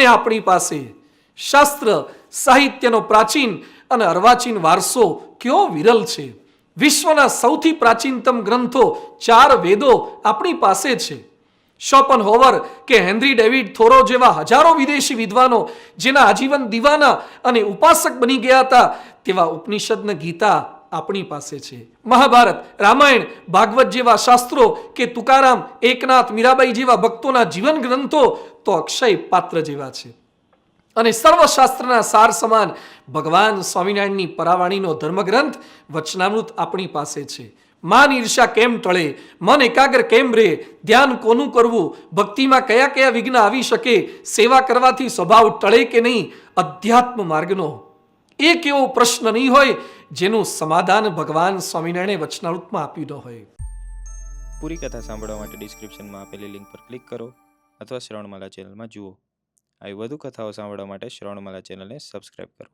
આપણી પાસે શાસ્ત્ર સાહિત્યનો પ્રાચીન અને અર્વાચીન વારસો કેવો વિરલ છે. વિશ્વના સૌથી પ્રાચીનતમ ગ્રંથો 4 વેદો આપણી પાસે છે. શોપનહોવર કે હેનરી ડેવિડ થોરો જેવા હજારો વિદેશી વિદ્વાનો જેના આજીવન દીવાના અને ઉપાસક બની ગયા હતા, તેવા ઉપનિષદને ગીતા આપણી પાસે છે. મહાભારત, રામાયણ, ભાગવત જેવા શાસ્ત્રો કે તુકારામ, એકનાથ, મીરાબાઈ જેવા ભક્તોના જીવન ગ્રંથો તો અક્ષય પાત્ર જેવા છે. અને સર્વશાસ્ત્રના સાર સમાન ભગવાન સ્વામિનારાયણની પરાવાણીનો ધર્મગ્રંથ વચનામૃત આપણી પાસે છે. માન ઈર્ષા કેમ ટળે, મન એકાગ્ર કેમ રહે, ધ્યાન કોનું કરવું, ભક્તિમાં કયા કયા વિઘ્ન આવી શકે, સેવા કરવાથી સ્વભાવ ટળે કે નહીં, અધ્યાત્મ માર્ગનો એક એવો પ્રશ્ન નહીં હોય જેનું સમાધાન ભગવાન સ્વામિનારાયણે વચનામૃતમાં આપ્યું ન હોય. પૂરી કથા સાંભળવા માટે ડિસ્ક્રિપ્શનમાં આપેલી લિંક પર ક્લિક કરો અથવા શ્રવણમાલા ચેનલમાં જુઓ. આવી વધુ કથાઓ સાંભળવા માટે શ્રવણમાલા ચેનલને સબસ્ક્રાઇબ કરો.